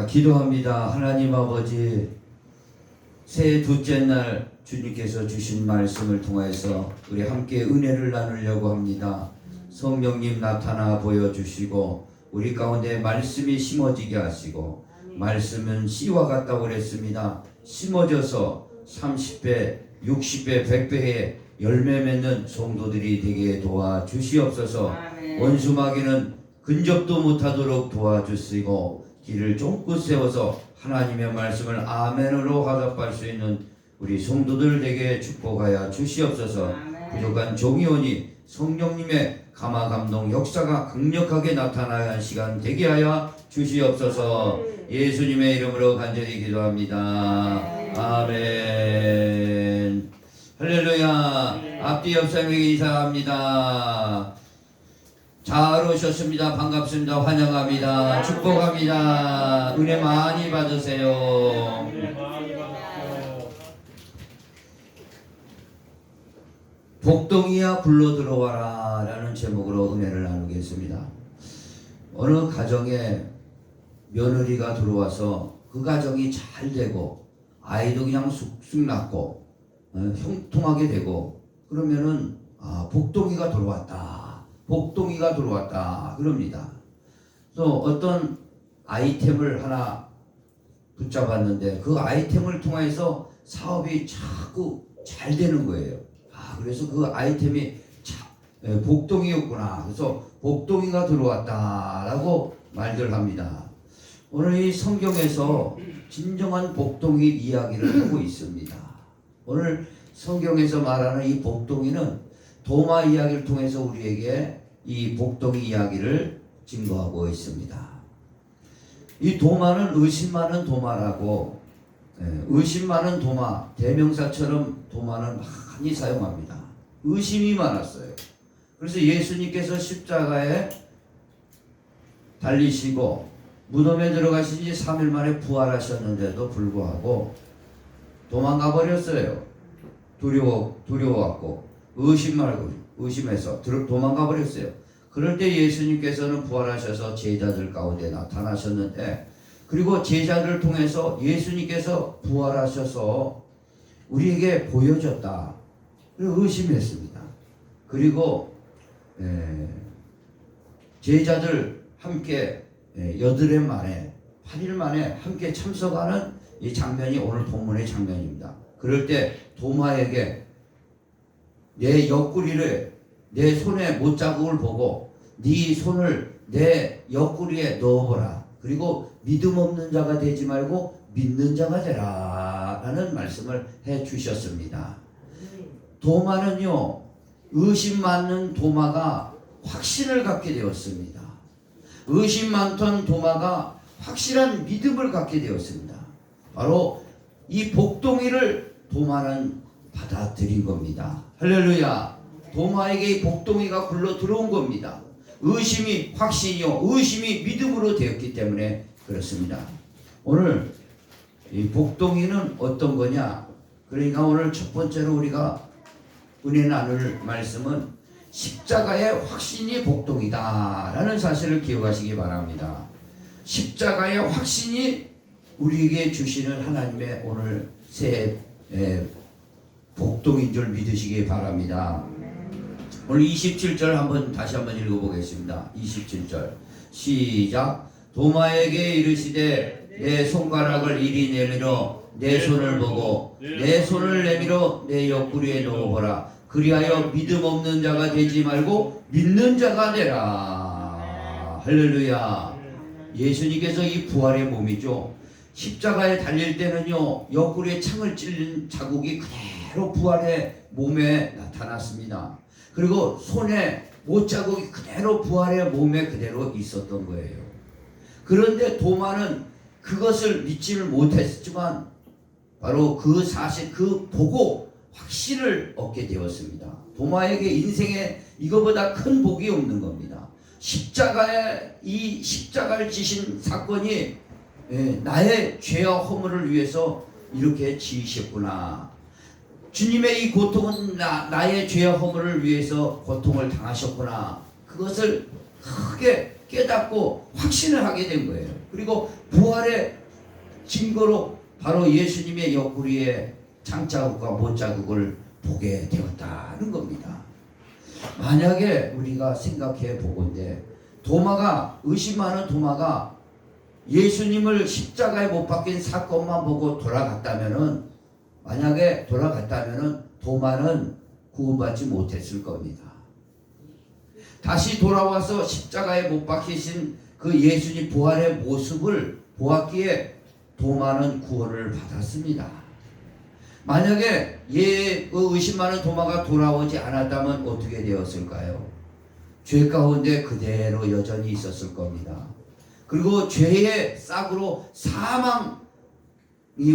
기도합니다. 하나님 아버지, 새해 둘째 날 주님께서 주신 말씀을 통해서 우리 함께 은혜를 나누려고 합니다. 성령님 나타나 보여주시고 우리 가운데 말씀이 심어지게 하시고, 말씀은 씨와 같다고 그랬습니다. 심어져서 30배, 60배, 100배의 열매 맺는 성도들이 되게 도와주시옵소서. 원수마귀는 근접도 못하도록 도와주시고, 길을 쫑긋 세워서 하나님의 말씀을 아멘으로 화답할 수 있는 우리 성도들 되게 축복하여 주시옵소서. 부족한 종이오니 성령님의 감화 감동 역사가 강력하게 나타나야 하는 시간 되게 하여 주시옵소서. 예수님의 이름으로 간절히 기도합니다. 아멘. 할렐루야. 앞뒤 옆사람에게 인사합니다. 잘 오셨습니다. 반갑습니다. 환영합니다. 축복합니다. 은혜 많이 받으세요. 복동이야 굴러 들어와라 라는 제목으로 은혜를 나누겠습니다. 어느 가정에 며느리가 들어와서 그 가정이 잘 되고 아이도 그냥 쑥쑥 낳고 형통하게 되고, 그러면은 복동이가 들어왔다, 복동이가 들어왔다 그럽니다. 또 어떤 아이템을 하나 붙잡았는데 그 아이템을 통해서 사업이 자꾸 잘 되는 거예요. 그래서 그 아이템이 복동이었구나. 그래서 복동이가 들어왔다라고 말들 합니다. 오늘 이 성경에서 진정한 복동이 이야기를 하고 있습니다. 오늘 성경에서 말하는 이 복동이는 도마 이야기를 통해서 우리에게 이 복동이 이야기를 증거하고 있습니다. 이 도마는 의심 많은 도마라고, 의심 많은 도마, 대명사처럼 도마는 많이 사용합니다. 의심이 많았어요. 그래서 예수님께서 십자가에 달리시고 무덤에 들어가신 지 3일 만에 부활하셨는데도 불구하고 도망가 버렸어요. 두려워갖고 의심해서 도망가 버렸어요. 그럴 때 예수님께서는 부활하셔서 제자들 가운데 나타나셨는데, 그리고 제자들을 통해서 예수님께서 부활하셔서 우리에게 보여줬다. 그리고 의심했습니다. 그리고 제자들 함께 8일 만에 8일 만에 함께 참석하는 이 장면이 오늘 본문의 장면입니다. 그럴 때 도마에게 내 옆구리를, 내 손에 못자국을 보고 네 손을 내 옆구리에 넣어보라. 그리고 믿음 없는 자가 되지 말고 믿는 자가 되라 라는 말씀을 해 주셨습니다. 도마는요, 의심 많은 도마가 확신을 갖게 되었습니다. 의심 많던 도마가 확실한 믿음을 갖게 되었습니다. 바로 이 복동이를 도마는 받아들인 겁니다. 할렐루야. 도마에게 이 복동이가 굴러 들어온 겁니다. 의심이 확신이요, 의심이 믿음으로 되었기 때문에 그렇습니다. 오늘 이 복동이는 어떤 거냐? 그러니까 오늘 첫 번째로 우리가 은혜 나눌 말씀은 십자가의 확신이 복동이다 라는 사실을 기억하시기 바랍니다. 십자가의 확신이 우리에게 주시는 하나님의 오늘 새해 복동인 줄 믿으시기 바랍니다. 오늘 27절 다시 한번 읽어보겠습니다. 27절 시작. 도마에게 이르시되 내 손가락을 이리 내밀어 내 손을 보고 내 손을 내밀어 내 옆구리에 넣어보라. 그리하여 믿음 없는 자가 되지 말고 믿는 자가 되라. 할렐루야. 예수님께서 이 부활의 몸이죠. 십자가에 달릴 때는요, 옆구리에 창을 찔린 자국이 그대로 부활의 몸에 나타났습니다. 그리고 손에 못자국이 그대로 부활의 몸에 그대로 있었던 거예요. 그런데 도마는 그것을 믿지를 못했지만 바로 그 사실, 그 보고 확신을 얻게 되었습니다. 도마에게 인생에 이거보다 큰 복이 없는 겁니다. 이 십자가를 지신 사건이 나의 죄와 허물을 위해서 이렇게 지으셨구나. 주님의 이 고통은 나의 죄와 허물을 위해서 고통을 당하셨구나. 그것을 크게 깨닫고 확신을 하게 된 거예요. 그리고 부활의 증거로 바로 예수님의 옆구리에 창자국과 못자국을 보게 되었다는 겁니다. 만약에 우리가 생각해 보건대 도마가 의심하는 도마가 예수님을 십자가에 못 박힌 사건만 보고 돌아갔다면은 만약에 돌아갔다면은 도마는 구원받지 못했을 겁니다. 다시 돌아와서 십자가에 못 박히신 그 예수님 부활의 모습을 보았기에 도마는 구원을 받았습니다. 만약에 의심 많은 도마가 돌아오지 않았다면 어떻게 되었을까요? 죄 가운데 그대로 여전히 있었을 겁니다. 그리고 죄의 싹으로 사망이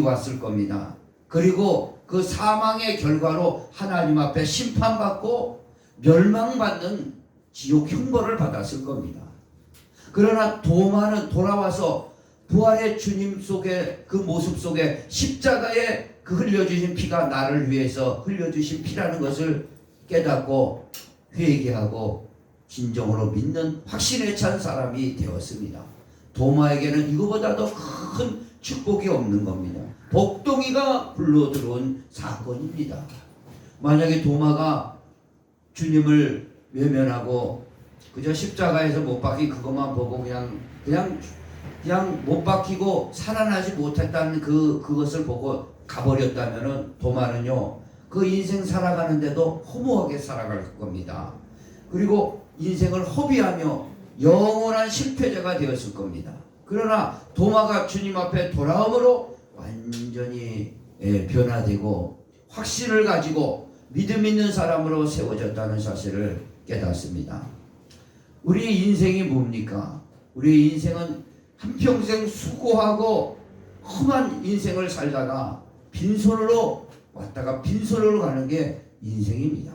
왔을 겁니다. 그리고 그 사망의 결과로 하나님 앞에 심판받고 멸망받는 지옥 형벌을 받았을 겁니다. 그러나 도마는 돌아와서 부활의 주님 속에 그 모습 속에 십자가에 그 흘려주신 피가 나를 위해서 흘려주신 피라는 것을 깨닫고 회개하고 진정으로 믿는 확신에 찬 사람이 되었습니다. 도마에게는 이거보다도 큰 축복이 없는 겁니다. 복덩이가 불러 들어온 사건입니다. 만약에 도마가 주님을 외면하고 그저 십자가에서 못 박힌 그것만 보고 그냥 못 박히고 살아나지 못했다는 그것을 보고 가버렸다면은 도마는요 그 인생 살아가는데도 허무하게 살아갈 겁니다. 그리고 인생을 허비하며 영원한 실패자가 되었을 겁니다. 그러나 도마가 주님 앞에 돌아옴으로 완전히 변화되고 확신을 가지고 믿음 있는 사람으로 세워졌다는 사실을 깨닫습니다. 우리의 인생이 뭡니까? 우리의 인생은 한평생 수고하고 험한 인생을 살다가 빈손으로 왔다가 빈손으로 가는 게 인생입니다.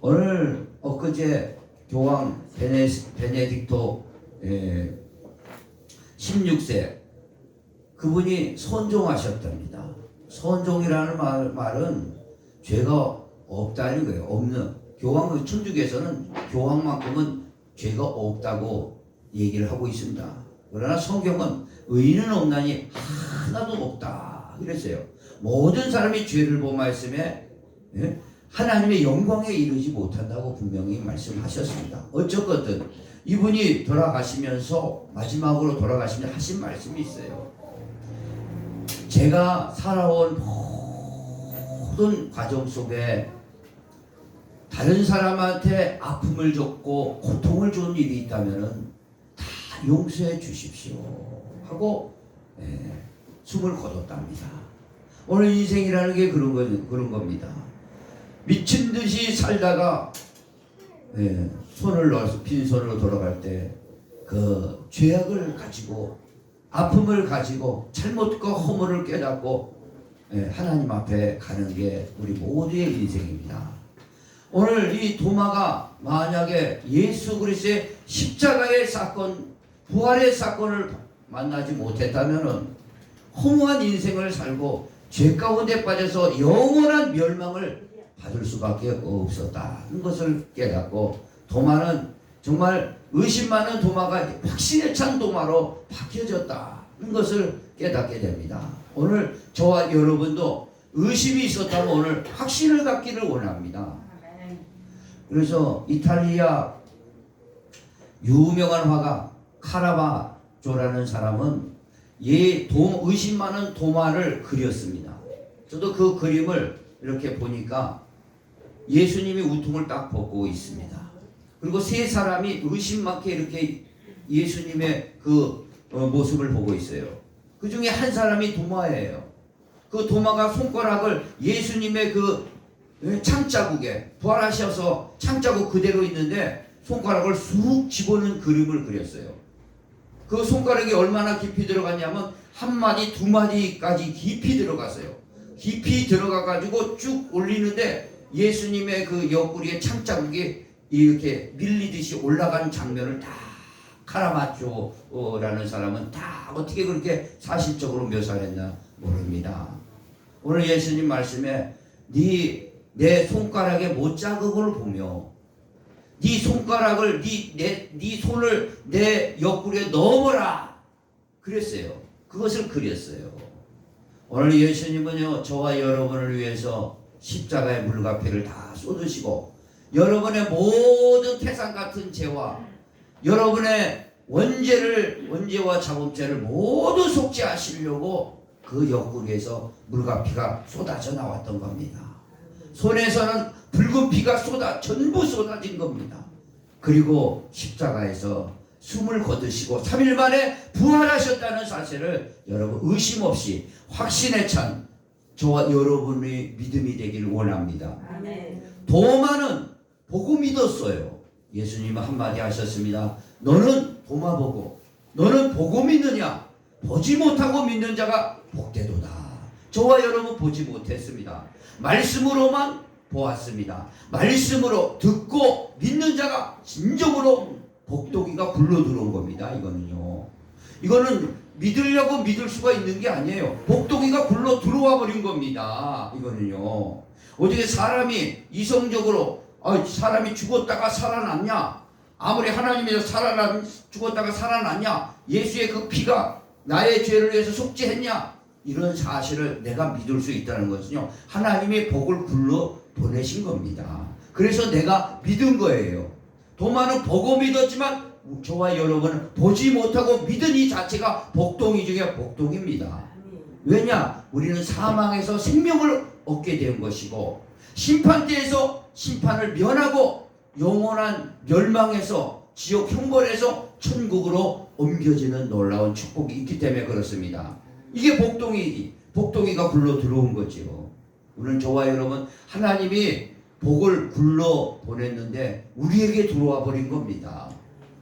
오늘 엊그제 교황 베네딕토 16세 그분이 선종하셨답니다. 선종이라는 말은 죄가 없다는 거예요. 없는 교황 천주교에서는 교황만큼은 죄가 없다고 얘기를 하고 있습니다. 그러나 성경은 의인은 없나니 하나도 없다 그랬어요. 모든 사람이 죄를 범하였음에 하나님의 영광에 이르지 못한다고 분명히 말씀하셨습니다. 어쨌든 이분이 돌아가시면서 마지막으로 돌아가시면서 하신 말씀이 있어요. 제가 살아온 모든 과정 속에 다른 사람한테 아픔을 줬고 고통을 준 일이 있다면 다 용서해 주십시오 하고 숨을 거뒀답니다. 오늘 인생이라는 게 그런 겁니다. 미친 듯이 살다가 손을 넣어서 빈손으로 돌아갈 때 그 죄악을 가지고 아픔을 가지고 잘못과 허물을 깨닫고 하나님 앞에 가는 게 우리 모두의 인생입니다. 오늘 이 도마가 만약에 예수 그리스도의 십자가의 사건, 부활의 사건을 만나지 못했다면 허무한 인생을 살고 죄 가운데 빠져서 영원한 멸망을 받을 수밖에 없었다는 것을 깨닫고 도마는 정말 의심 많은 도마가 확신에 찬 도마로 바뀌어졌다는 것을 깨닫게 됩니다. 오늘 저와 여러분도 의심이 있었다면 오늘 확신을 갖기를 원합니다. 그래서 이탈리아 유명한 화가 카라바조라는 사람은 의심 많은 도마를 그렸습니다. 저도 그 그림을 이렇게 보니까 예수님이 우통을 딱 벗고 있습니다. 그리고 세 사람이 의심 많게 이렇게 예수님의 그 모습을 보고 있어요. 그 중에 한 사람이 도마예요. 그 도마가 손가락을 예수님의 그 창자국에 부활하셔서 창자국 그대로 있는데 손가락을 쑥 집어넣은 그림을 그렸어요. 그 손가락이 얼마나 깊이 들어갔냐면 한 마디 두 마디까지 깊이 들어갔어요. 깊이 들어가 가지고 쭉 올리는데 예수님의 그 옆구리에 창자국이 이렇게 밀리듯이 올라가는 장면을 다 카라마초라는 사람은 다 어떻게 그렇게 사실적으로 묘사했나 모릅니다. 오늘 예수님 말씀에 내 손가락의 못자국을 보며 네 손가락을 네 손을 내 옆구리에 넣어보라 그랬어요. 그것을 그렸어요. 오늘 예수님은요 저와 여러분을 위해서 십자가의 물값을 다 쏟으시고 여러분의 모든 태산 같은 죄와 여러분의 원죄와 자범죄를 모두 속죄하시려고 그 옆구리에서 물과 피가 쏟아져 나왔던 겁니다. 손에서는 붉은 피가 전부 쏟아진 겁니다. 그리고 십자가에서 숨을 거두시고 3일 만에 부활하셨다는 사실을 여러분 의심 없이 확신에 찬 저와 여러분의 믿음이 되길 원합니다. 아멘. 도마는 보고 믿었어요. 예수님은 한마디 하셨습니다. 너는 도마 보고 너는 보고 믿느냐? 보지 못하고 믿는 자가 복되도다. 저와 여러분 보지 못했습니다. 말씀으로만 보았습니다. 말씀으로 듣고 믿는 자가 진정으로 복도기가 굴러 들어온 겁니다. 이거는 믿으려고 믿을 수가 있는 게 아니에요. 복도기가 굴러 들어와 버린 겁니다. 이거는요. 어떻게 사람이 이성적으로 사람이 죽었다가 살아났냐? 아무리 하나님에서 죽었다가 살아났냐? 예수의 그 피가 나의 죄를 위해서 속죄했냐? 이런 사실을 내가 믿을 수 있다는 것은요. 하나님이 복을 굴러 보내신 겁니다. 그래서 내가 믿은 거예요. 도마는 보고 믿었지만 저와 여러분은 보지 못하고 믿은 이 자체가 복동이 중에 복동입니다. 왜냐? 우리는 사망에서 생명을 얻게 된 것이고 심판대에서 심판을 면하고 영원한 멸망에서 지옥 형벌에서 천국으로 옮겨지는 놀라운 축복이 있기 때문에 그렇습니다. 이게 복동이가 굴러 들어온 거지요. 오늘 저와 여러분 하나님이 복을 굴러 보냈는데 우리에게 들어와 버린 겁니다.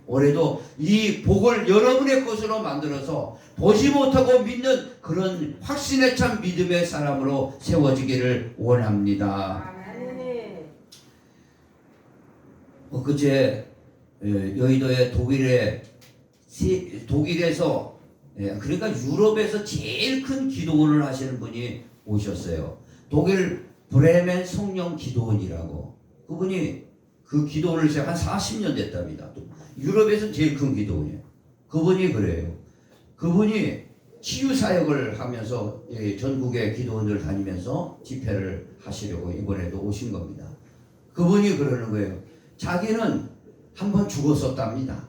올해도 이 복을 여러분의 것으로 만들어서 보지 못하고 믿는 그런 확신에 찬 믿음의 사람으로 세워지기를 원합니다. 그제 여의도의 독일에서 그러니까 유럽에서 제일 큰 기도원을 하시는 분이 오셨어요. 독일 브레멘 성령 기도원이라고. 그분이 그 기도원을 시작 한 40년 됐답니다. 유럽에서 제일 큰 기도원이에요. 그분이 그래요. 그분이 치유사역을 하면서 전국의 기도원들 다니면서 집회를 하시려고 이번에도 오신 겁니다. 그분이 그러는 거예요. 자기는 한번 죽었었답니다.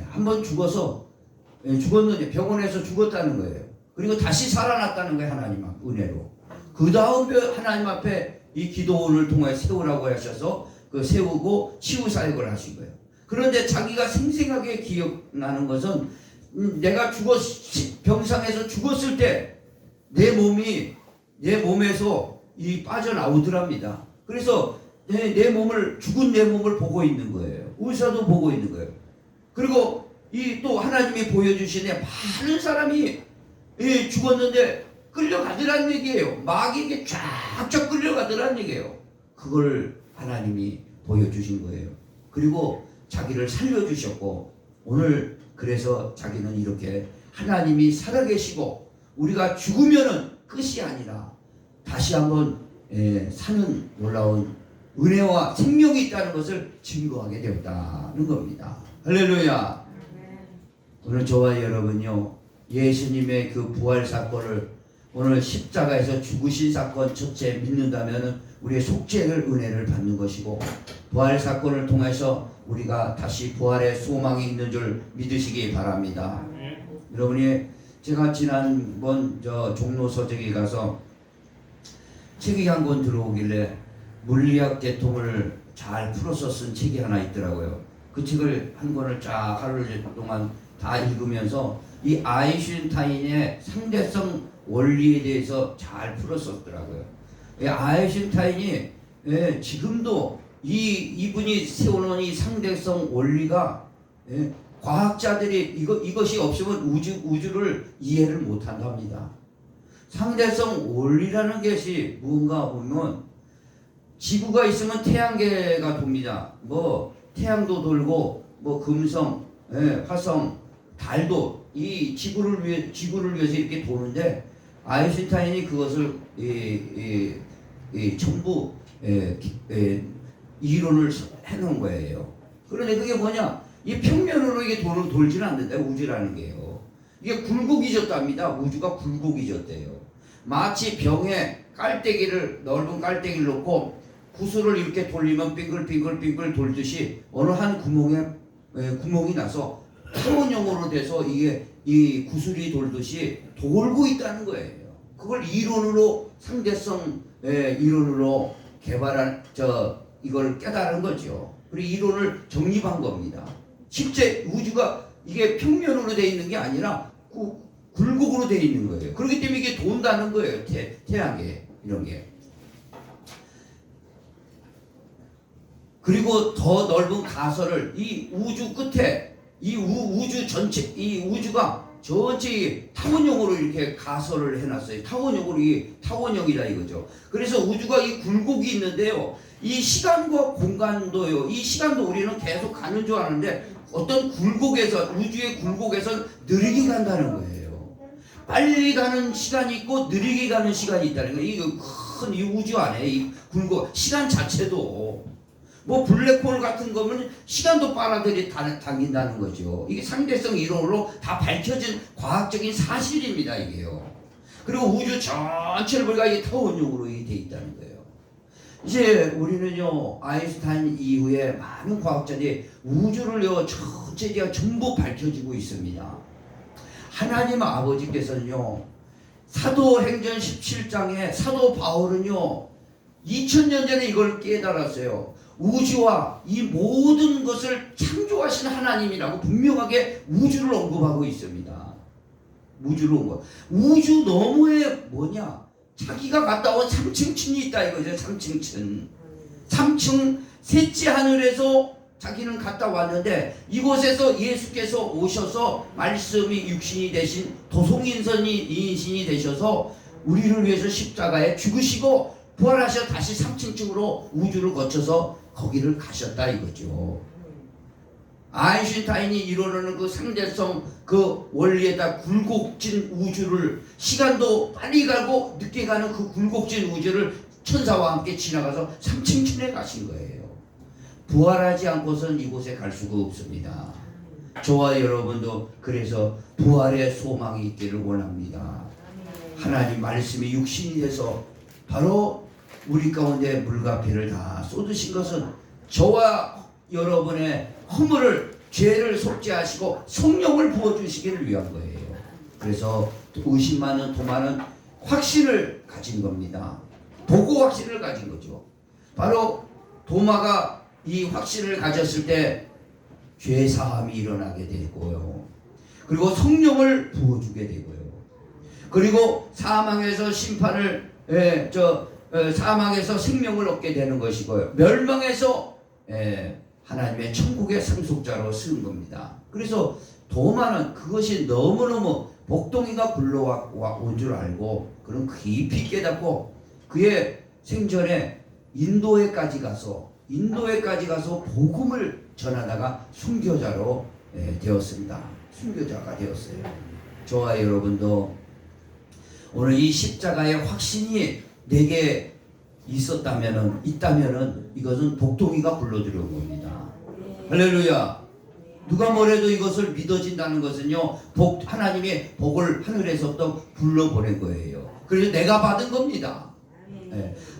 한번 죽었는데 병원에서 죽었다는 거예요. 그리고 다시 살아났다는 거예요. 하나님 앞 은혜로. 그 다음 하나님 앞에 이 기도원을 통해 세우라고 하셔서 세우고 치유사역을 하신 거예요. 그런데 자기가 생생하게 기억나는 것은 내가 병상에서 죽었을 때 내 몸에서 빠져나오더랍니다. 그래서 죽은 내 몸을 보고 있는 거예요. 의사도 보고 있는 거예요. 그리고 또 하나님이 보여주시네 많은 사람이 죽었는데 끌려가더란 얘기예요. 마귀에게 쫙쫙 끌려가더란 얘기예요. 그걸 하나님이 보여주신 거예요. 그리고 자기를 살려주셨고 오늘 그래서 자기는 이렇게 하나님이 살아계시고 우리가 죽으면은 끝이 아니라 다시 한번 사는 놀라운 은혜와 생명이 있다는 것을 증거하게 되었다는 겁니다. 할렐루야. 오늘 저와 여러분요 예수님의 그 부활 사건을 오늘 십자가에서 죽으신 사건 첫째 믿는다면 우리의 속죄를 은혜를 받는 것이고 부활 사건을 통해서 우리가 다시 부활의 소망이 있는 줄 믿으시기 바랍니다. 여러분이 제가 지난번 종로 서적에 가서 책이 한 권 들어오길래 물리학 대통을 잘 풀어서 쓴 책이 하나 있더라고요. 그 책을 한 권을 쫙 하루 동안 다 읽으면서 이 아인슈타인의 상대성 원리에 대해서 잘 풀었었더라고요. 아인슈타인이 지금도 이분이 세워놓은 이 상대성 원리가 과학자들이 이것이 없으면 우주를 이해를 못한답니다. 상대성 원리라는 것이 무언가 보면 지구가 있으면 태양계가 돕니다. 태양도 돌고 금성, 화성, 달도 이 지구를 위해서 이렇게 도는데 아인슈타인이 그것을 전부 이론을 해놓은 거예요. 그런데 그게 뭐냐? 이 평면으로 이게 돌지는 않는데 우주라는 게요. 이게 굴곡이졌답니다. 우주가 굴곡이졌대요. 마치 병에 넓은 깔때기를 놓고 구슬을 이렇게 돌리면 빙글빙글 돌듯이 어느 한 구멍이 나서 타원형으로 돼서 이게 이 구슬이 돌듯이 돌고 있다는 거예요. 그걸 이론으로 상대성 이론으로 개발한 이걸 깨달은 거죠. 그리고 이론을 정립한 겁니다. 실제 우주가 이게 평면으로 되어 있는 게 아니라 굴곡으로 되어 있는 거예요. 그렇기 때문에 이게 돈다는 거예요. 태양계 이런 게. 그리고 더 넓은 가설을 이 우주 끝에 이 우주 전체 이 우주가 전체 타원형으로 이렇게 가설을 해놨어요. 타원형으로 이 타원형이다 이거죠. 그래서 우주가 이 굴곡이 있는데요. 이 시간과 공간도요. 이 시간도 우리는 계속 가는 줄 아는데 어떤 굴곡에서 우주의 굴곡에서 느리게 간다는 거예요. 빨리 가는 시간이 있고 느리게 가는 시간이 있다는 거예요. 이거 큰 이 우주 안에 이 굴곡 시간 자체도 뭐 블랙홀 같은 거면 시간도 빨아들이 당긴다는 거죠. 이게 상대성 이론으로 다 밝혀진 과학적인 사실입니다. 이게요. 그리고 우주 전체를 보니까 이게 타원형으로 돼 있다는 거예요. 이제 우리는요 아인슈타인 이후에 많은 과학자들이 우주를요 전체가 전부 밝혀지고 있습니다. 하나님 아버지께서는요 사도행전 17장에 사도 바울은요 2000년 전에 이걸 깨달았어요. 우주와 이 모든 것을 창조하신 하나님이라고 분명하게 우주를 언급하고 있습니다. 우주를 언급. 우주 너머에 뭐냐? 자기가 갔다 온 3층 있다 이거죠. 3층 셋째 하늘에서 자기는 갔다 왔는데 이곳에서 예수께서 오셔서 말씀이 육신이 되신 도송인신이 되셔서 우리를 위해서 십자가에 죽으시고 부활하셔 다시 3층으로 우주를 거쳐서 거기를 가셨다 이거죠. 아인슈타인이 이루는 그 상대성 그 원리에다 굴곡진 우주를 시간도 빨리 가고 늦게 가는 그 굴곡진 우주를 천사와 함께 지나가서 3층에 가신 거예요. 부활하지 않고서는 이곳에 갈 수가 없습니다. 저와 여러분도 그래서 부활의 소망이 있기를 원합니다. 하나님 말씀이 육신이 돼서 바로 우리 가운데 물과 피를 다 쏟으신 것은 저와 여러분의 허물을 죄를 속죄하시고 성령을 부어주시기를 위한 거예요. 그래서 의심하는 도마는 확신을 가진 겁니다. 보고 확신을 가진 거죠. 바로 도마가 이 확신을 가졌을 때 죄사함이 일어나게 되고요. 그리고 성령을 부어주게 되고요. 그리고 사망에서 심판을 사망에서 생명을 얻게 되는 것이고요. 멸망에서 하나님의 천국의 상속자로 쓰는 겁니다. 그래서 도마는 그것이 너무너무 복동이가 굴러온 줄 알고 그런 깊이 깨닫고 그의 생전에 인도에까지 가서 복음을 전하다가 순교자로 되었습니다. 순교자가 되었어요. 저와 여러분도 오늘 이 십자가의 확신이 내게 있다면은 이것은 복동이가 불러들여온 겁니다. 할렐루야. 누가 뭐래도 이것을 믿어진다는 것은요 하나님이 복을 하늘에서부터 불러보낸 거예요. 그래서 내가 받은 겁니다.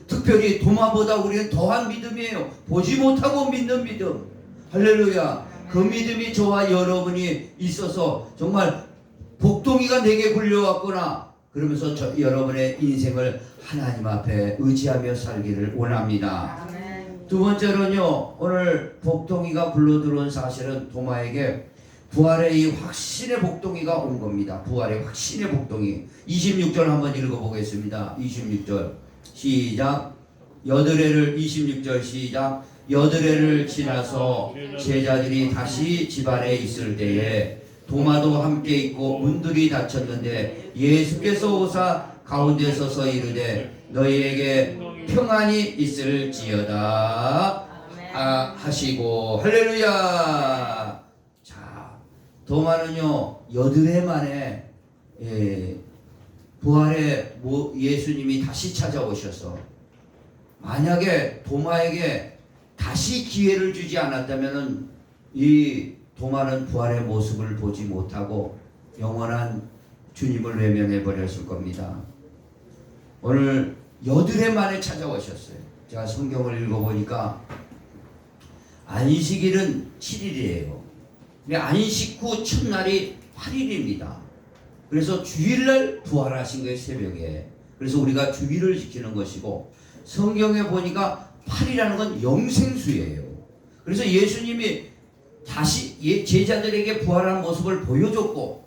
특별히 도마보다 우리는 더한 믿음이에요. 보지 못하고 믿는 믿음. 할렐루야. 그 믿음이 저와 여러분이 있어서 정말 복동이가 내게 굴려왔구나 그러면서 여러분의 인생을 하나님 앞에 의지하며 살기를 원합니다. 두 번째로는요 오늘 복동이가 굴러들어온 사실은 도마에게 부활의 이 확신의 복동이가 온 겁니다. 부활의 확신의 복동이. 26절 한번 읽어보겠습니다. 26절 시작. 26절 시작. 여드레를 지나서 제자들이 다시 집안에 있을 때에 도마도 함께 있고 문들이 닫혔는데 예수께서 오사 가운데 서서 이르되 너희에게 평안이 있을지어다 하시고. 할렐루야. 자, 도마는요 여드레 만에 부활의 예수님이 다시 찾아오셔서 만약에 도마에게 다시 기회를 주지 않았다면은 이 도마는 부활의 모습을 보지 못하고 영원한 주님을 외면해 버렸을 겁니다. 오늘 여드레 만에 찾아오셨어요. 제가 성경을 읽어보니까 안식일은 7일이에요. 근데 안식 후 첫날이 8일입니다. 그래서 주일날 부활하신 거예요, 새벽에. 그래서 우리가 주일을 지키는 것이고, 성경에 보니까 8이라는 건 영생수예요. 그래서 예수님이 다시 제자들에게 부활한 모습을 보여줬고,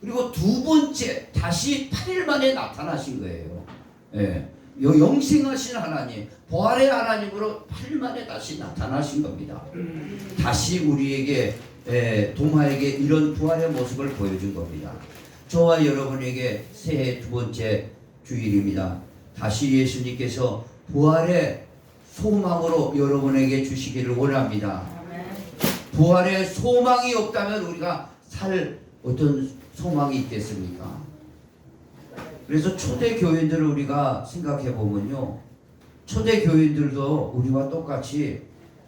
그리고 두 번째 다시 8일 만에 나타나신 거예요. 예. 영생하신 하나님, 부활의 하나님으로 8일 만에 다시 나타나신 겁니다. 다시 우리에게 도마에게 이런 부활의 모습을 보여준 겁니다. 저와 여러분에게 새해 두 번째 주일입니다. 다시 예수님께서 부활의 소망으로 여러분에게 주시기를 원합니다. 부활의 소망이 없다면 우리가 살 어떤 소망이 있겠습니까? 그래서 초대 교인들을 우리가 생각해 보면요, 초대 교인들도 우리와 똑같이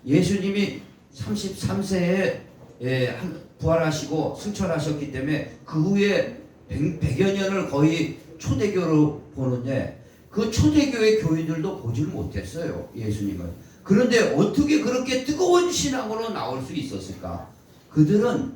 예수님이 33세에 부활하시고 승천하셨기 때문에 그 후에 100여 년을 거의 초대교로 보는데, 그 초대교회 교인들도 보질 못했어요, 예수님을. 그런데 어떻게 그렇게 뜨거운 신앙으로 나올 수 있었을까? 그들은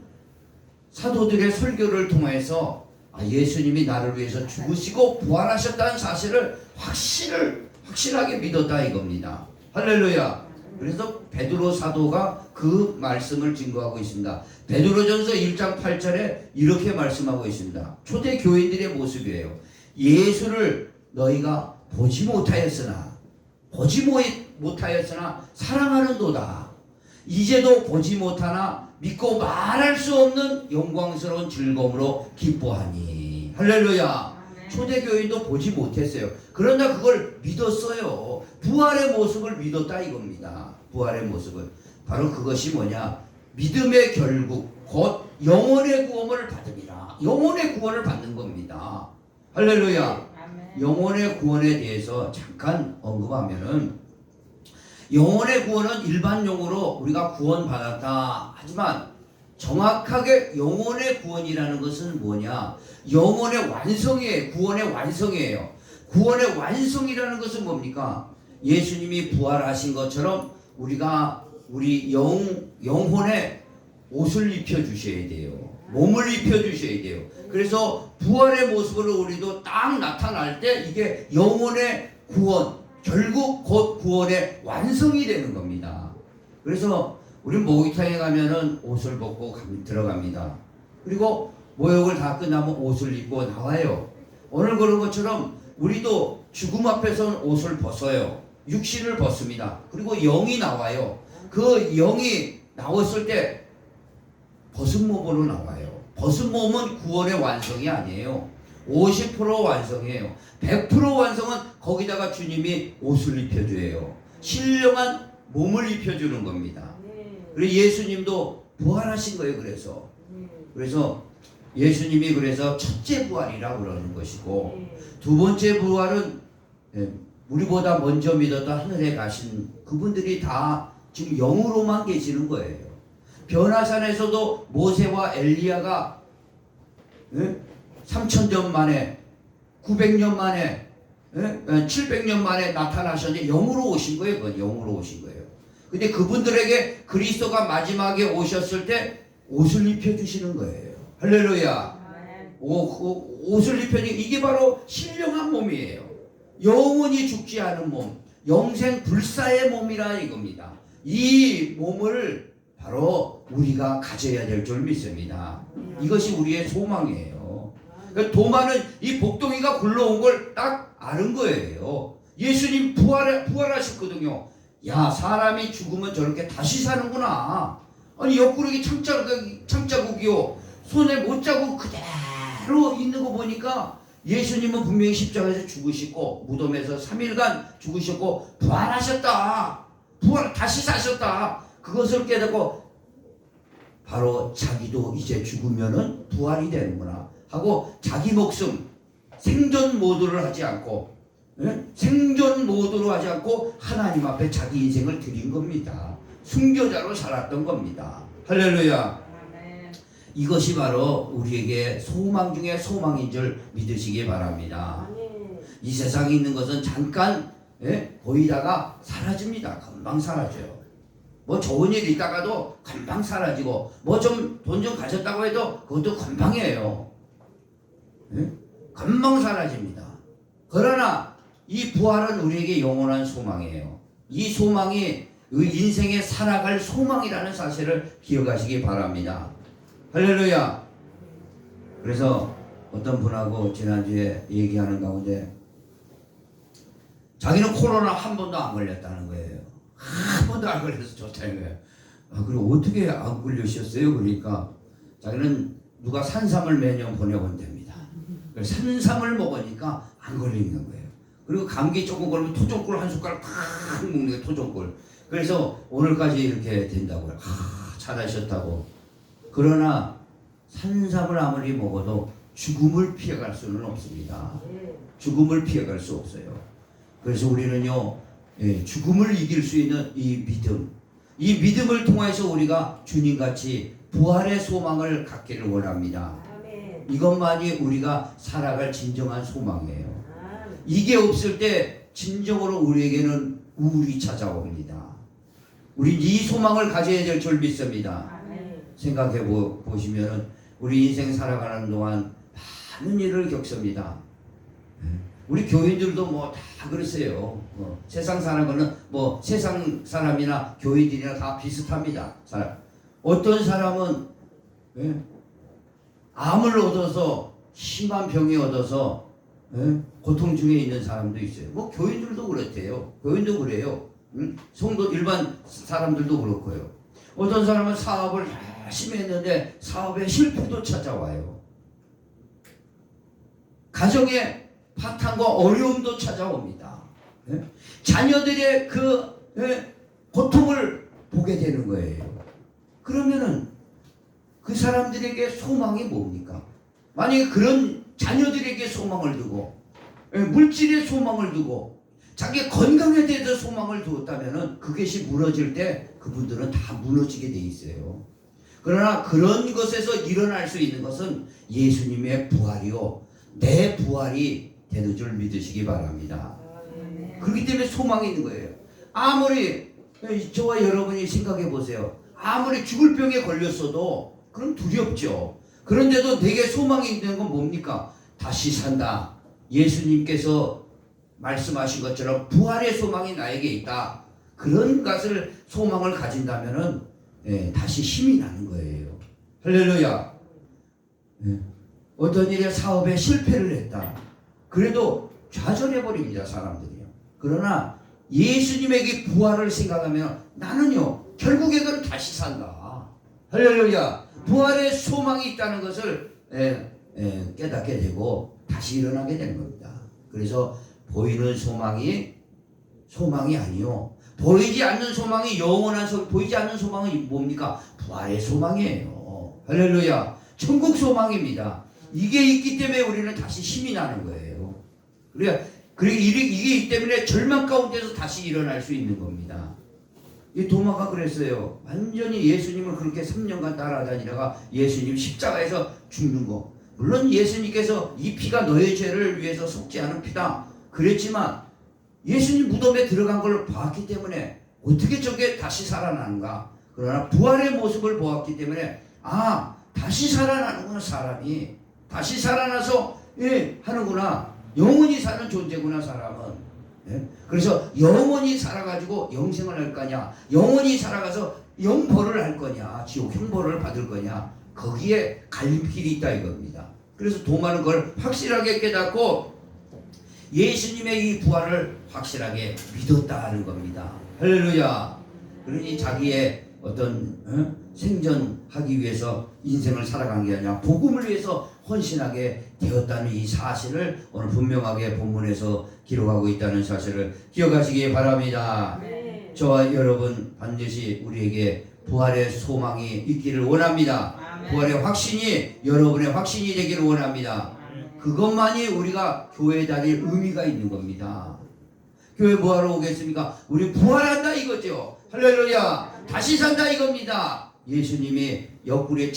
사도들의 설교를 통해서 예수님이 나를 위해서 죽으시고 부활하셨다는 사실을 확실하게 믿었다 이겁니다. 할렐루야. 그래서 베드로 사도가 그 말씀을 증거하고 있습니다. 베드로전서 1장 8절에 이렇게 말씀하고 있습니다. 초대 교인들의 모습이에요. 예수를 너희가 보지 못하였으나 사랑하는도다. 이제도 보지 못하나 믿고 말할 수 없는 영광스러운 즐거움으로 기뻐하니. 할렐루야. 초대교인도 보지 못했어요. 그러나 그걸 믿었어요. 부활의 모습을 믿었다 이겁니다. 부활의 모습을. 바로 그것이 뭐냐? 믿음의 결국 곧 영혼의 구원을 받으리라. 영혼의 구원을 받는 겁니다. 할렐루야. 영혼의 구원에 대해서 잠깐 언급하면은, 영혼의 구원은 일반 용어로 우리가 구원받았다 하지만 정확하게 영혼의 구원이라는 것은 뭐냐? 영혼의 완성이에요. 구원의 완성이에요. 구원의 완성이라는 것은 뭡니까? 예수님이 부활하신 것처럼 우리가 우리 영혼에 옷을 입혀주셔야 돼요. 몸을 입혀주셔야 돼요. 그래서 부활의 모습으로 우리도 딱 나타날 때 이게 영혼의 구원, 결국 곧 구원의 완성이 되는 겁니다. 그래서 우리 목욕탕에 가면은 옷을 벗고 들어갑니다. 그리고 목욕을 다 끝나면 옷을 입고 나와요. 오늘 그런 것처럼 우리도 죽음 앞에서는 옷을 벗어요. 육신을 벗습니다. 그리고 영이 나와요. 그 영이 나왔을 때 벗은 몸으로 나와요. 벗은 몸은 구원의 완성이 아니에요. 50% 완성이에요. 100% 완성은 거기다가 주님이 옷을 입혀줘요. 신령한 몸을 입혀주는 겁니다. 그리고 예수님도 부활하신 거예요. 그래서 예수님이 그래서 첫째 부활이라고 그러는 것이고, 두 번째 부활은 우리보다 먼저 믿었던 하늘에 가신 그분들이 다 지금 영으로만 계시는 거예요. 변화산에서도 모세와 엘리야가 3000년 만에 900년 만에 700년 만에 나타나셨는데 영으로 오신 거예요. 그건 영으로 오신 거예요. 근데 그분들에게 그리스도가 마지막에 오셨을 때 옷을 입혀주시는 거예요. 할렐루야. 옷을 입혀주니 이게 바로 신령한 몸이에요. 영원히 죽지 않은 몸, 영생 불사의 몸이라 이겁니다. 이 몸을 바로 우리가 가져야 될 줄 믿습니다. 이것이 우리의 소망이에요. 그러니까 도마는 이 복덩이가 굴러온 걸 딱 아는 거예요. 예수님 부활하셨거든요. 야, 사람이 죽으면 저렇게 다시 사는구나. 아니, 옆구르기 창자국이요. 손에 못자국 그대로 있는 거 보니까 예수님은 분명히 십자가에서 죽으시고 무덤에서 3일간 죽으셨고 부활하셨다. 다시 사셨다. 그것을 깨닫고 바로 자기도 이제 죽으면은 부활이 되는구나 하고 자기 목숨 생존 모드를 하지 않고 생존 모드로 하지 않고 하나님 앞에 자기 인생을 드린 겁니다. 순교자로 살았던 겁니다. 할렐루야. 이것이 바로 우리에게 소망 중에 소망인 줄 믿으시기 바랍니다. 이 세상에 있는 것은 잠깐 보이다가 사라집니다. 금방 사라져요. 뭐 좋은 일 있다가도 금방 사라지고, 뭐 좀 돈 좀 가졌다고 해도 그것도 금방이에요. 금방 사라집니다. 그러나 이 부활은 우리에게 영원한 소망이에요. 이 소망이 인생에 살아갈 소망이라는 사실을 기억하시기 바랍니다. 할렐루야. 그래서 어떤 분하고 지난주에 얘기하는 가운데 자기는 코로나 한 번도 안 걸렸다는 거예요. 한 번도 안 걸려서 좋다는 거예요. 그리고 어떻게 안 걸리셨어요? 그러니까 자기는 누가 산삼을 매년 보내본답니다. 그래서 산삼을 먹으니까 안 걸리는 거예요. 그리고 감기 조금 걸리면 토종꿀 한 숟가락 탁 먹는 게 토종꿀. 그래서 오늘까지 이렇게 된다고요. 잘하셨다고. 그러나 산삼을 아무리 먹어도 죽음을 피해갈 수는 없습니다. 죽음을 피해갈 수 없어요. 그래서 우리는요, 죽음을 이길 수 있는 이 믿음을 통해서 우리가 주님같이 부활의 소망을 갖기를 원합니다. 이것만이 우리가 살아갈 진정한 소망이에요. 이게 없을 때 진정으로 우리에게는 우울이 찾아옵니다. 우리 이 소망을 가져야 될 줄 믿습니다. 생각해 보시면 우리 인생 살아가는 동안 많은 일을 겪습니다. 우리 교인들도 뭐 다 그랬어요. 세상 사람은 뭐 세상 사람이나 교인들이나 다 비슷합니다. 어떤 사람은 암을 얻어서 심한 병이 얻어서 고통 중에 있는 사람도 있어요. 뭐 교인들도 그렇대요. 교인도 그래요. 성도 일반 사람들도 그렇고요. 어떤 사람은 사업을 열심히 했는데 사업에 실패도 찾아와요. 가정에 파탄과 어려움도 찾아옵니다. 자녀들의 그 고통을 보게 되는 거예요. 그러면은 그 사람들에게 소망이 뭡니까? 만약에 그런 자녀들에게 소망을 두고 물질에 소망을 두고 자기 건강에 대해서 소망을 두었다면은 그것이 무너질 때 그분들은 다 무너지게 돼 있어요. 그러나 그런 것에서 일어날 수 있는 것은 예수님의 부활이요, 내 부활이 되는 줄 믿으시기 바랍니다. 그렇기 때문에 소망이 있는 거예요. 아무리 저와 여러분이 생각해 보세요. 아무리 죽을 병에 걸렸어도 그럼 두렵죠. 그런데도 내게 소망이 있는 건 뭡니까? 다시 산다. 예수님께서 말씀하신 것처럼 부활의 소망이 나에게 있다. 그런 것을 소망을 가진다면은 다시 힘이 나는 거예요. 할렐루야. 어떤 일에 사업에 실패를 했다. 그래도 좌절해버립니다, 사람들이요. 그러나 예수님에게 부활을 생각하면 나는요, 결국에는 다시 산다. 할렐루야. 부활의 소망이 있다는 것을 깨닫게 되고 다시 일어나게 되는 겁니다. 그래서 보이는 소망이 아니요, 보이지 않는 소망이 영원한 보이지 않는 소망은 뭡니까? 부활의 소망이에요. 할렐루야. 천국 소망입니다. 이게 있기 때문에 우리는 다시 힘이 나는 거예요. 그래 이게 있기 때문에 절망 가운데서 다시 일어날 수 있는 겁니다. 이 도마가 그랬어요. 완전히 예수님을 그렇게 3년간 따라다니다가 예수님 십자가에서 죽는 거. 물론 예수님께서 이 피가 너의 죄를 위해서 속지 않은 피다 그랬지만 예수님 무덤에 들어간 걸 봤기 때문에 어떻게 저게 다시 살아나는가. 그러나 부활의 모습을 보았기 때문에 다시 살아나는구나. 사람이 다시 살아나서 하는구나. 영원히 사는 존재구나, 사람은. 그래서 영원히 살아가지고 영생을 할 거냐, 영원히 살아가서 영벌을 할 거냐, 지옥 형벌을 받을 거냐, 거기에 갈림길이 있다 이겁니다. 그래서 도마는 그걸 확실하게 깨닫고 예수님의 이 부활을 확실하게 믿었다는 겁니다. 할렐루야. 그러니 자기의 어떤 생존하기 위해서 인생을 살아간 게 아니라 복음을 위해서 헌신하게 되었다는 이 사실을 오늘 분명하게 본문에서 기록하고 있다는 사실을 기억하시기 바랍니다. 저와 여러분 반드시 우리에게 부활의 소망이 있기를 원합니다. 부활의 확신이 여러분의 확신이 되기를 원합니다. 그것만이 우리가 교회 다닐 의미가 있는 겁니다. 교회 뭐하러 오겠습니까? 우리 부활한다 이거죠. 할렐루야. 다시 산다 이겁니다. 예수님이 옆구리에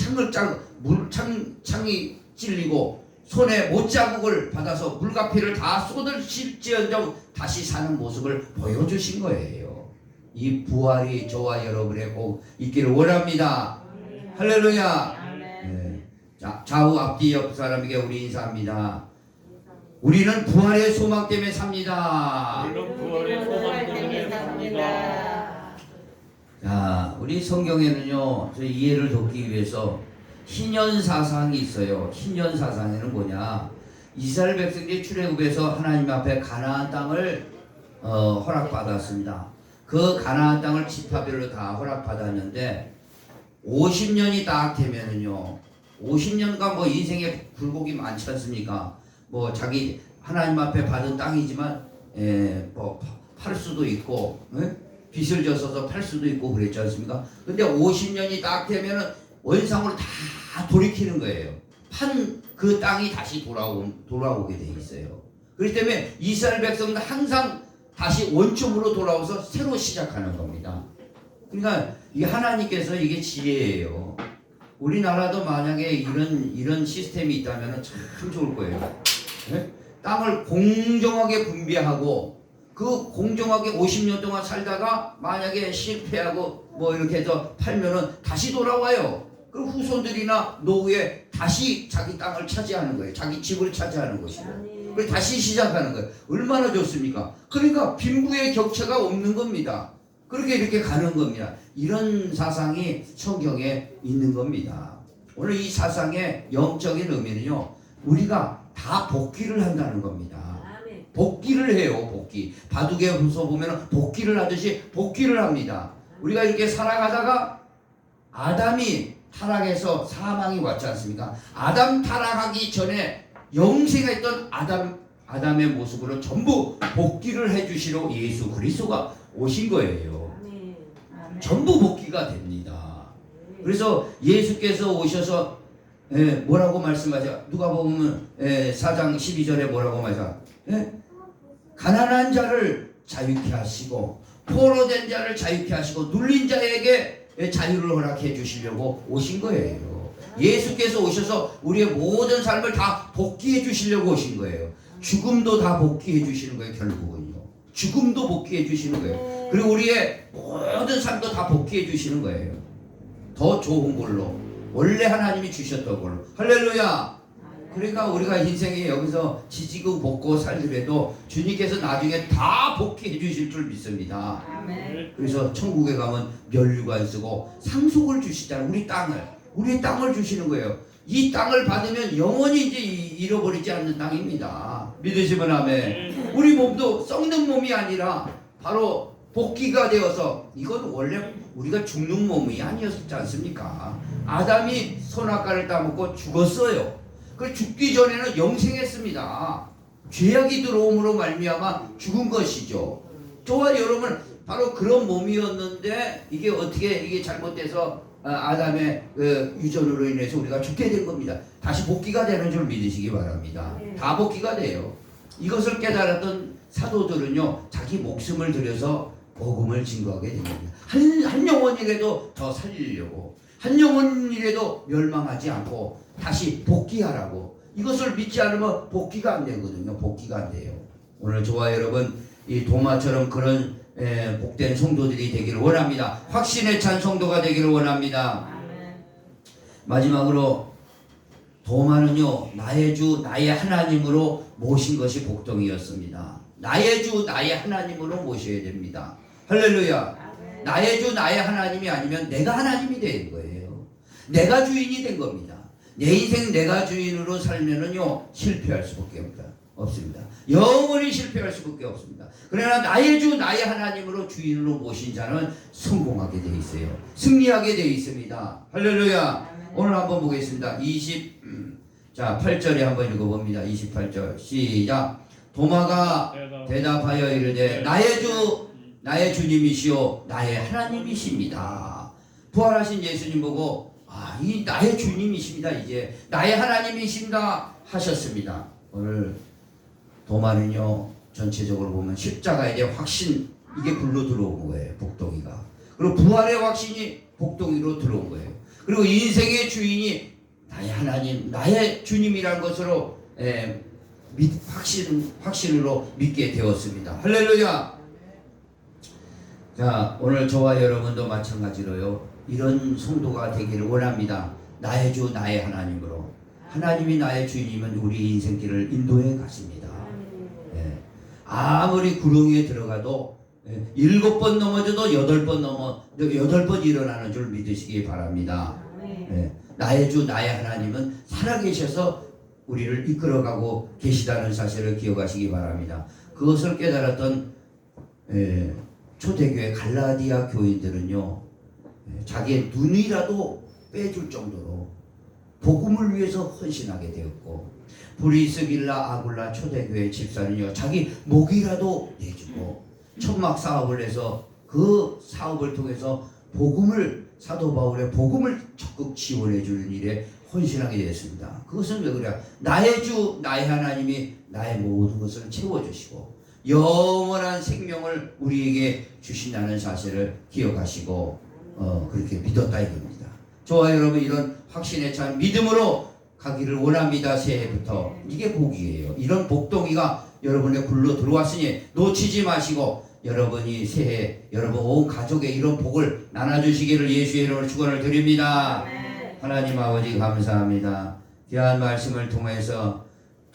창이 찔리고 손에 못자국을 받아서 물과 피를 다 쏟으실지언정 다시 사는 모습을 보여주신 거예요. 이 부활이 저와 여러분의 꼭 있기를 원합니다. 할렐루야. 네. 자, 좌우 앞뒤 옆 사람에게 우리 인사합니다. 우리는 부활의 소망 때문에 삽니다. 우리는 부활의 소망 때문에 삽니다. 자, 우리 성경에는요, 저희 이해를 돕기 위해서 희년 사상이 있어요. 희년 사상에는 뭐냐? 이스라엘 백성들이 출애굽에서 하나님 앞에 가나안 땅을 허락받았습니다. 그 가나안 땅을 지파별로 다 허락받았는데 50년이 딱 되면은요, 50년간 뭐 인생에 굴곡이 많지 않습니까? 뭐 자기 하나님 앞에 받은 땅이지만 뭐 팔 수도 있고 빚을 져서 팔 수도 있고 그랬지 않습니까? 근데 50년이 딱 되면은 원상으로 다 돌이키는 거예요. 판 그 땅이 다시 돌아오게 돼 있어요. 그렇기 때문에 이스라엘 백성은 항상 다시 원점으로 돌아와서 새로 시작하는 겁니다. 그러니까 이 하나님께서 이게 지혜예요. 우리나라도 만약에 이런 시스템이 있다면 참 좋을 거예요. 네? 땅을 공정하게 분배하고 그 공정하게 50년 동안 살다가 만약에 실패하고 뭐 이렇게 해서 팔면은 다시 돌아와요. 그 후손들이나 노후에 다시 자기 땅을 차지하는 거예요. 자기 집을 차지하는 것이고. 그래서 다시 시작하는 거예요. 얼마나 좋습니까? 그러니까 빈부의 격차가 없는 겁니다. 그렇게 이렇게 가는 겁니다. 이런 사상이 성경에 있는 겁니다. 오늘 이 사상의 영적인 의미는요, 우리가 다 복귀를 한다는 겁니다. 복귀를 해요. 복귀. 바둑의 후서 보면 복귀를 하듯이 복귀를 합니다. 우리가 이렇게 살아가다가 아담이 타락해서 사망이 왔지 않습니까? 아담 타락하기 전에 영생했던 아담의 모습으로 전부 복귀를 해주시러 예수 그리스도가 오신 거예요. 전부 복귀가 됩니다. 그래서 예수께서 오셔서 뭐라고 말씀하죠? 누가 보면 4장 12절에 뭐라고 말하죠? 가난한 자를 자유케 하시고 포로된 자를 자유케 하시고 눌린 자에게 자유를 허락해 주시려고 오신 거예요. 예수께서 오셔서 우리의 모든 삶을 다 복귀해 주시려고 오신 거예요. 죽음도 다 복귀해 주시는 거예요. 결국은요. 죽음도 복귀해 주시는 거예요. 그리고 우리의 모든 삶도 다 복귀해 주시는 거예요. 더 좋은 걸로, 원래 하나님이 주셨던 걸로. 할렐루야. 그러니까 우리가 인생에 여기서 지지고 볶고 살더라도 주님께서 나중에 다 복귀해 주실 줄 믿습니다. 그래서 천국에 가면 면류관 쓰고 상속을 주시잖아요. 우리 땅을 주시는 거예요. 이 땅을 받으면 영원히 이제 잃어버리지 않는 땅입니다. 믿으시면 아멘. 우리 몸도 썩는 몸이 아니라 바로 복귀가 되어서, 이건 원래 우리가 죽는 몸이 아니었지 않습니까? 아담이 선악과를 따먹고 죽었어요. 그 죽기 전에는 영생했습니다. 죄악이 들어옴으로 말미암아 죽은 것이죠. 저와 여러분 바로 그런 몸이었는데 이게 어떻게 이게 잘못돼서 아담의 유전으로 인해서 우리가 죽게 된 겁니다. 다시 복귀가 되는 줄 믿으시기 바랍니다. 다 복귀가 돼요. 이것을 깨달았던 사도들은요, 자기 목숨을 들여서 복음을 증거하게 됩니다. 한 영혼이라도 더 살리려고, 한 영혼이라도 멸망하지 않고 다시 복귀하라고. 이것을 믿지 않으면 복귀가 안 되거든요. 복귀가 안 돼요. 오늘 저와 여러분 이 도마처럼 그런 복된 성도들이 되기를 원합니다. 확신에 찬 성도가 되기를 원합니다. 마지막으로 도마는요, 나의 주 나의 하나님으로 모신 것이 복덩이였습니다. 나의 주 나의 하나님으로 모셔야 됩니다. 할렐루야. 나의 주 나의 하나님이 아니면 내가 하나님이 된 거예요. 내가 주인이 된 겁니다. 내 인생 내가 주인으로 살면은요, 실패할 수밖에 없습니다. 영원히 실패할 수밖에 없습니다. 그러나 나의 주 나의 하나님으로 주인으로 모신 자는 성공하게 되어 있어요. 승리하게 되어 있습니다. 할렐루야. 오늘 한번 보겠습니다. 8절에 한번 읽어봅니다. 28절 시작. 도마가 대답하여 이르되 나의 주님이시오 나의 하나님이십니다. 부활하신 예수님 보고 이 나의 주님이십니다. 이제 나의 하나님이십니다 하셨습니다. 오늘 도마는요 전체적으로 보면 십자가에 대한 확신 이게 불로 들어온 거예요. 복동이가. 그리고 부활의 확신이 복동이로 들어온 거예요. 그리고 인생의 주인이 나의 하나님, 나의 주님이라는 것으로 확신으로 믿게 되었습니다. 할렐루야. 자, 오늘 저와 여러분도 마찬가지로요 이런 성도가 되기를 원합니다. 나의 주 나의 하나님으로. 하나님이 나의 주님은 우리 인생길을 인도해 가십니다. 아무리 구렁이에 들어가도 7번 넘어져도 8번 일어나는 줄 믿으시기 바랍니다. 나의 주 나의 하나님은 살아계셔서 우리를 이끌어가고 계시다는 사실을 기억하시기 바랍니다. 그것을 깨달았던 초대교회 갈라디아 교인들은요 자기의 눈이라도 빼줄 정도로 복음을 위해서 헌신하게 되었고, 브리스길라 아굴라 초대교회 집사는요 자기 목이라도 내주고 천막 사업을 해서 그 사업을 통해서 복음을, 사도 바울의 복음을 적극 지원해 주는 일에 헌신하게 되었습니다. 그것은 왜 그래요? 나의 주 나의 하나님이 나의 모든 것을 채워주시고 영원한 생명을 우리에게 주신다는 사실을 기억하시고 그렇게 믿었다 이겁니다. 저와 여러분 이런 확신에 찬 믿음으로 가기를 원합니다. 새해부터. 이게 복이에요. 이런 복동이가 여러분의 굴로 들어왔으니 놓치지 마시고 여러분이 새해 여러분 온 가족에 이런 복을 나눠주시기를 예수의 이름으로 축원을 드립니다. 하나님 아버지 감사합니다. 귀한 말씀을 통해서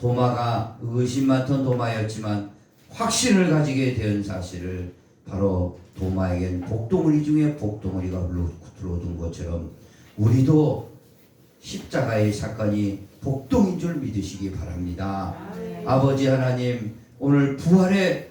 도마가 의심 많던 도마였지만 확신을 가지게 된 사실을 바로 도마에겐 복덩어리 중에 복덩어리가 들어오던 것처럼 우리도 십자가의 사건이 복동인 줄 믿으시기 바랍니다. 아버지 하나님 오늘 부활의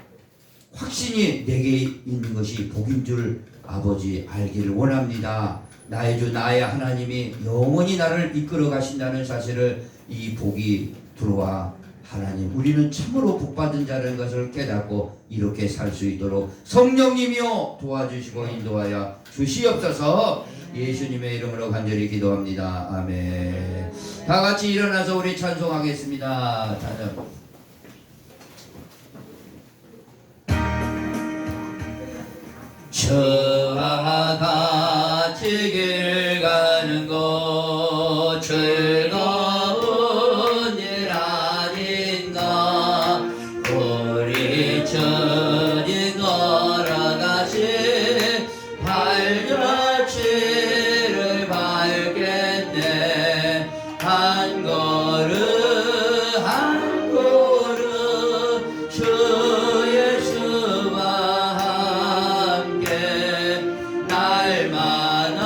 확신이 내게 있는 것이 복인 줄 아버지 알기를 원합니다. 나의 주 나의 하나님이 영원히 나를 이끌어 가신다는 사실을 이 복이 들어와 하나님 우리는 참으로 복받은 자라는 것을 깨닫고 이렇게 살 수 있도록 성령님이여 도와주시고 인도하여 주시옵소서. 예수님의 이름으로 간절히 기도합니다. 아멘. 다 같이 일어나서 우리 찬송하겠습니다. 찬송. 저와 같이 길 가는 곳 즐거운 일 아닌가. 우리 주님 걸어가신 발자취를 밟겠네. 한 걸음 한 걸음 주 예수와 날마다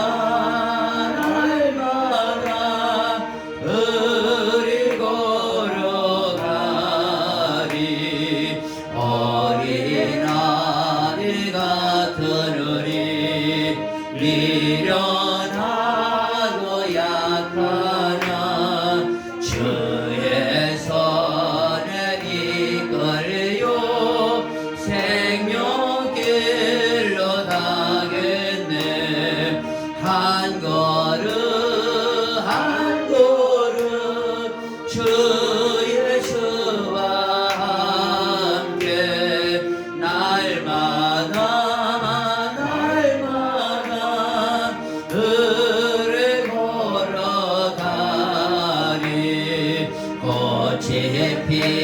우리 걸어가리. 어린아이 같은 우리 미련하고 약하나 주의 손에 이끌려 생명길로 가겠네. 한 걸음 한 걸음 주 예수와 함께 날마다 의를 걸어가리. 꽃이 피